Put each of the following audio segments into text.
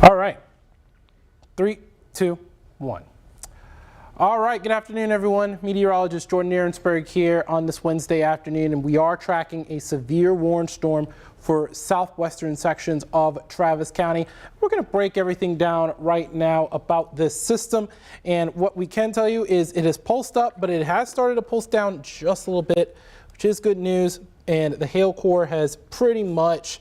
All right, 3, 2, 1. All right, good afternoon, everyone. Meteorologist Jordan Darensbourg here on this Wednesday afternoon, and we are tracking a severe warning storm for southwestern sections of Travis County. We're going to break everything down right now about this system, and what we can tell you is it has pulsed up, but it has started to pulse down just a little bit, which is good news, and the hail core has pretty much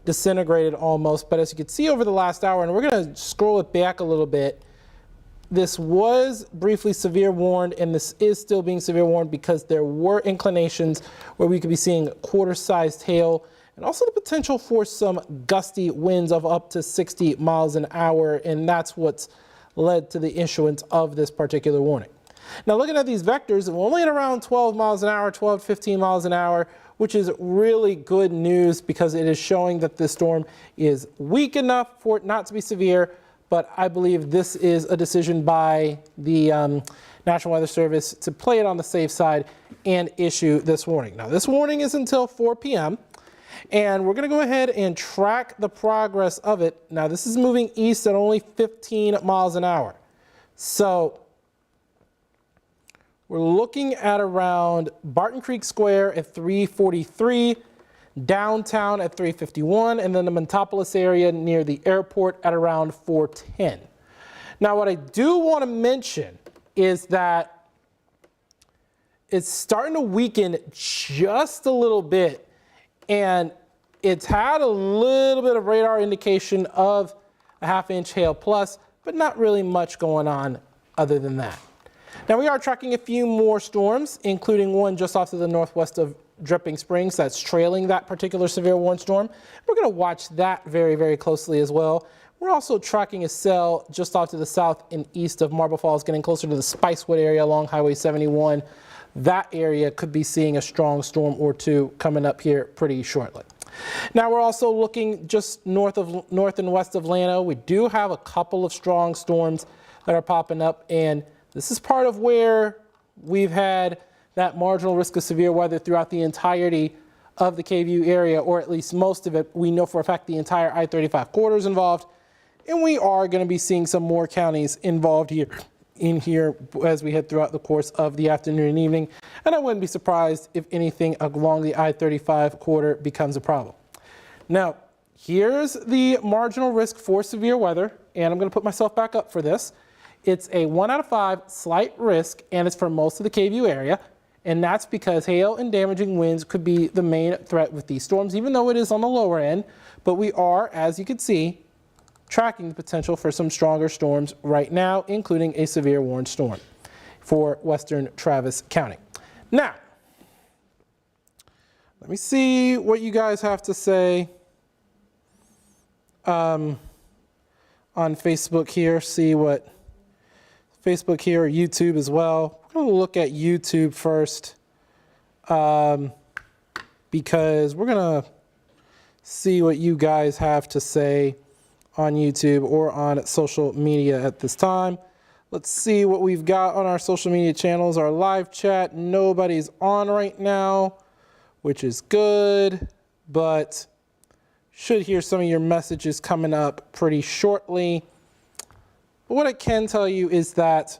disintegrated almost. But as you can see over the last hour, and we're going to scroll it back a little bit, this was briefly severe warned, and this is still being severe warned because there were inclinations where we could be seeing quarter-sized hail and also the potential for some gusty winds of up to 60 miles an hour, and that's what's led to the issuance of this particular warning. Now, looking at these vectors, we're only at around 12 miles an hour, 12 to 15 miles an hour, which is really good news because it is showing that this storm is weak enough for it not to be severe. But I believe this is a decision by the National Weather Service to play it on the safe side and issue this warning. Now, this warning is until 4 p.m. and we're going to go ahead and track the progress of it. Now, this is moving east at only 15 miles an hour. So we're looking at around Barton Creek Square at 343, downtown at 351, and then the Montopolis area near the airport at around 410. Now, what I do want to mention is that it's starting to weaken just a little bit, and it's had a little bit of radar indication of a half-inch hail plus, but not really much going on other than that. Now, we are tracking a few more storms, including one just off to the northwest of Dripping Springs that's trailing that particular severe warning storm. We're going to watch that very, very closely as well. We're also tracking a cell just off to the south and east of Marble Falls, getting closer to the Spicewood area along Highway 71. That area could be seeing a strong storm or two coming up here pretty shortly. Now, we're also looking just north and west of Llano. We do have a couple of strong storms that are popping up, and this is part of where we've had that marginal risk of severe weather throughout the entirety of the KVUE area, or at least most of it. We know for a fact the entire I-35 corridor is involved, and we are going to be seeing some more counties involved here as we head throughout the course of the afternoon and evening. And I wouldn't be surprised if anything along the I-35 corridor becomes a problem. Now, here's the marginal risk for severe weather, and I'm going to put myself back up for this. It's a 1 out of 5 slight risk, and it's for most of the KVUE area. And that's because hail and damaging winds could be the main threat with these storms, even though it is on the lower end. But we are, as you can see, tracking the potential for some stronger storms right now, including a severe warning storm for western Travis County. Now, let me see what you guys have to say on Facebook here, see what Facebook here or YouTube as well. We're going to look at YouTube first because we're going to see what you guys have to say on YouTube or on social media at this time. Let's see what we've got on our social media channels. Our live chat, nobody's on right now, which is good, but should hear some of your messages coming up pretty shortly. But what I can tell you is that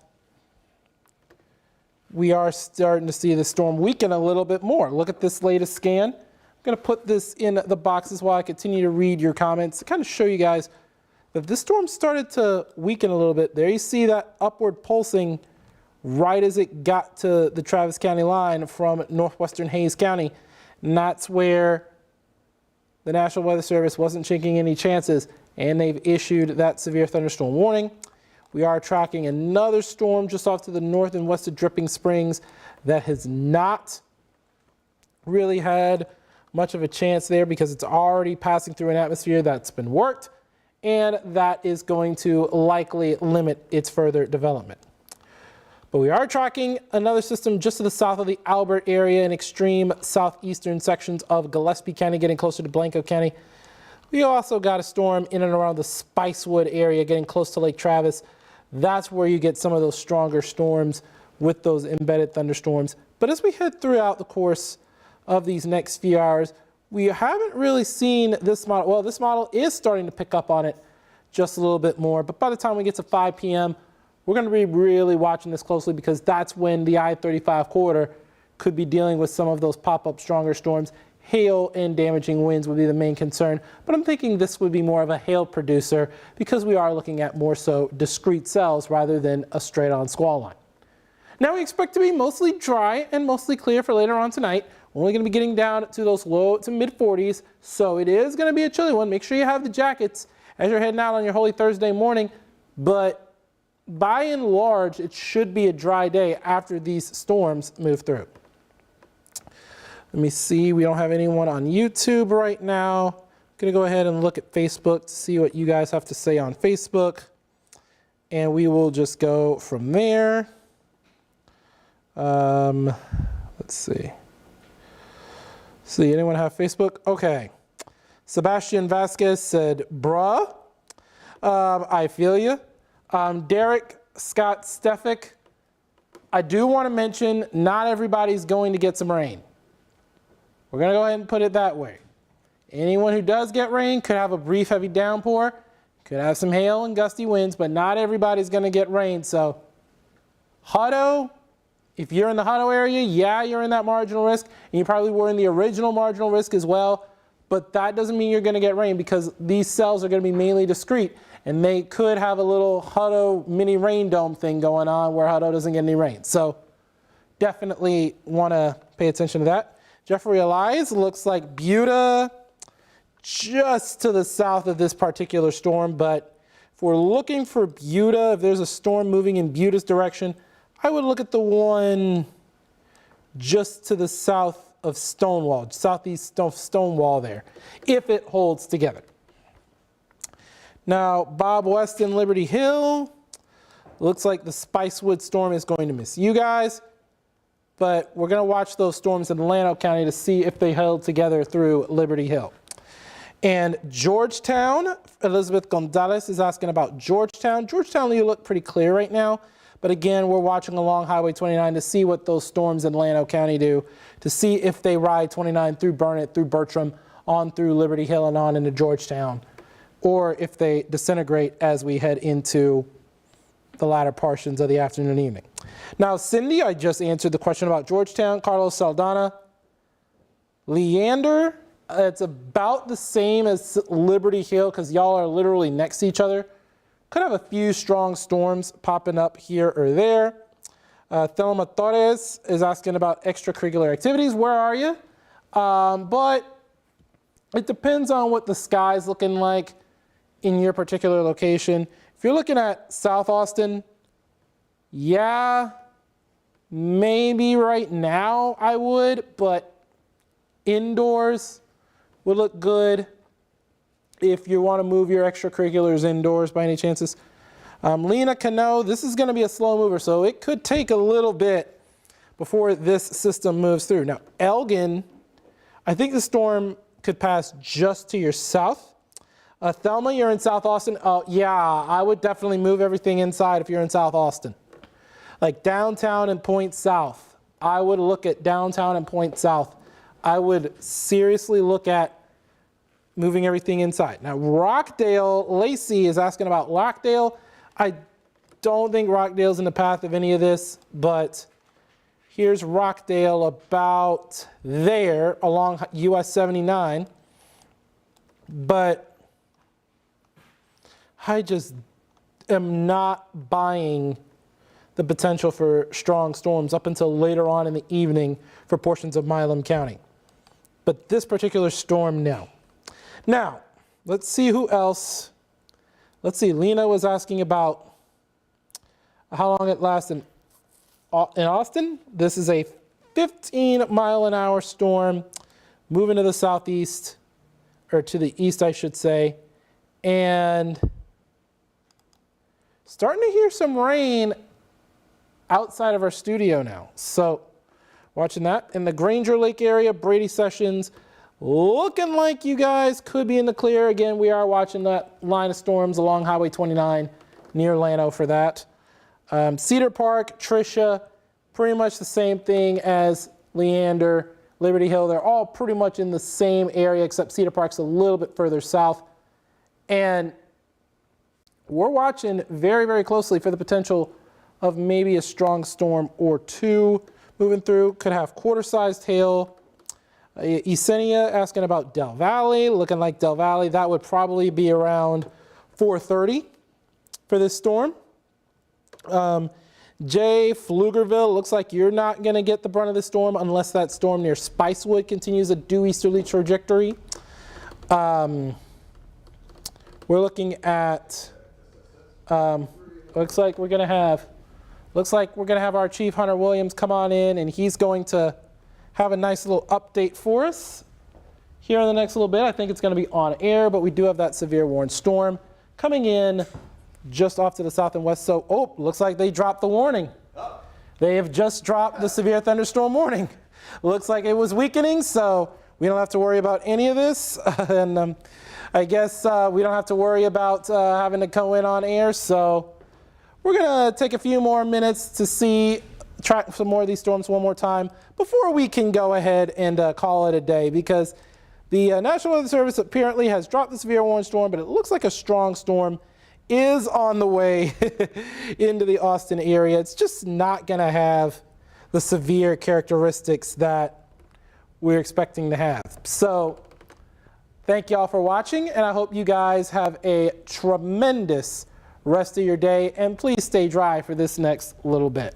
we are starting to see the storm weaken a little bit more. Look at this latest scan. I'm going to put this in the boxes while I continue to read your comments to kind of show you guys that this storm started to weaken a little bit. There you see that upward pulsing right as it got to the Travis County line from northwestern Hays County. And that's where the National Weather Service wasn't taking any chances, and they've issued that severe thunderstorm warning. We are tracking another storm just off to the north and west of Dripping Springs that has not really had much of a chance there because it's already passing through an atmosphere that's been worked, and that is going to likely limit its further development. But we are tracking another system just to the south of the Albert area and extreme southeastern sections of Gillespie County, getting closer to Blanco County. We also got a storm in and around the Spicewood area, getting close to Lake Travis. That's where you get some of those stronger storms with those embedded thunderstorms. But as we head throughout the course of these next few hours, we haven't really seen this model. Well, this model is starting to pick up on it just a little bit more. But by the time we get to 5 p.m., we're going to be really watching this closely because that's when the I-35 corridor could be dealing with some of those pop-up stronger storms. Hail and damaging winds would be the main concern, but I'm thinking this would be more of a hail producer because we are looking at more so discrete cells rather than a straight-on squall line. Now we expect to be mostly dry and mostly clear for later on tonight. We're only going to be getting down to those low to mid 40s, so it is going to be a chilly one. Make sure you have the jackets as you're heading out on your Holy Thursday morning, but by and large, it should be a dry day after these storms move through. Let me see, we don't have anyone on YouTube right now. I'm going to go ahead and look at Facebook to see what you guys have to say on Facebook, and we will just go from there. Let's see. See, anyone have Facebook? Okay. Sebastian Vasquez said, bruh. I feel you. Derek Scott Stefik, I do want to mention not everybody's going to get some rain. We're going to go ahead and put it that way. Anyone who does get rain could have a brief heavy downpour, could have some hail and gusty winds, but not everybody's going to get rain. So, Hutto, if you're in the Hutto area, yeah, you're in that marginal risk, and you probably were in the original marginal risk as well, but that doesn't mean you're going to get rain because these cells are going to be mainly discrete, and they could have a little Hutto mini rain dome thing going on where Hutto doesn't get any rain. So, definitely want to pay attention to that. Jeffrey Elias, looks like Buda just to the south of this particular storm, but if we're looking for Buda, if there's a storm moving in Buda's direction, I would look at the one just to the south of Stonewall, southeast of Stonewall there, if it holds together. Now, Bob Weston, Liberty Hill, looks like the Spicewood storm is going to miss you guys. But we're going to watch those storms in Llano County to see if they held together through Liberty Hill. And Georgetown, Elizabeth Gonzalez is asking about Georgetown. Georgetown, you look pretty clear right now. But again, we're watching along Highway 29 to see what those storms in Llano County do, to see if they ride 29 through Burnett, through Bertram, on through Liberty Hill and on into Georgetown, or if they disintegrate as we head into the latter portions of the afternoon and evening. Now, Cindy, I just answered the question about Georgetown. Carlos Saldana. Leander, it's about the same as Liberty Hill because y'all are literally next to each other. Could have a few strong storms popping up here or there. Thelma Torres is asking about extracurricular activities. Where are you? But it depends on what the sky's looking like in your particular location. If you're looking at South Austin, yeah, maybe right now I would, but indoors would look good if you want to move your extracurriculars indoors by any chances. Lena Cano, this is going to be a slow mover, so it could take a little bit before this system moves through. Now, Elgin, I think the storm could pass just to your south. Thelma, you're in South Austin. Yeah, I would definitely move everything inside if you're in South Austin. Like downtown and Point South. I would look at downtown and Point South. I would seriously look at moving everything inside. Now, Rockdale, Lacey is asking about Rockdale. I don't think Rockdale's in the path of any of this, but here's Rockdale about there along US 79. But I just am not buying the potential for strong storms up until later on in the evening for portions of Milam County. But this particular storm, no. Now, let's see who else. Let's see, Lena was asking about how long it lasts in Austin. This is a 15-mile-an-hour storm moving to the southeast, or to the east, I should say, and starting to hear some rain outside of our studio now. So watching that. In the Granger Lake area, Brady Sessions, looking like you guys could be in the clear. Again, we are watching that line of storms along Highway 29 near Llano for that. Cedar Park, Tricia, pretty much the same thing as Leander, Liberty Hill. They're all pretty much in the same area, except Cedar Park's a little bit further south. And we're watching very, very closely for the potential of maybe a strong storm or two moving through. Could have quarter-sized hail. Yesenia asking about Del Valle, looking like Del Valle. That would probably be around 4:30 for this storm. Jay, Pflugerville, looks like you're not going to get the brunt of the storm unless that storm near Spicewood continues a due easterly trajectory. We're looking at, looks like we're going to have our Chief Hunter Williams come on in, and he's going to have a nice little update for us here in the next little bit. I think it's going to be on air, but we do have that severe warned storm coming in just off to the south and west. So, oh, looks like they dropped the warning. They have just dropped the severe thunderstorm warning. Looks like it was weakening, so we don't have to worry about any of this. And I guess we don't have to worry about having to go in on air. So we're going to take a few more minutes to track some more of these storms one more time before we can go ahead and call it a day, because the National Weather Service apparently has dropped the severe warning storm, but it looks like a strong storm is on the way into the Austin area. It's just not going to have the severe characteristics that we're expecting to have. So thank y'all for watching, and I hope you guys have a tremendous rest of your day, and please stay dry for this next little bit.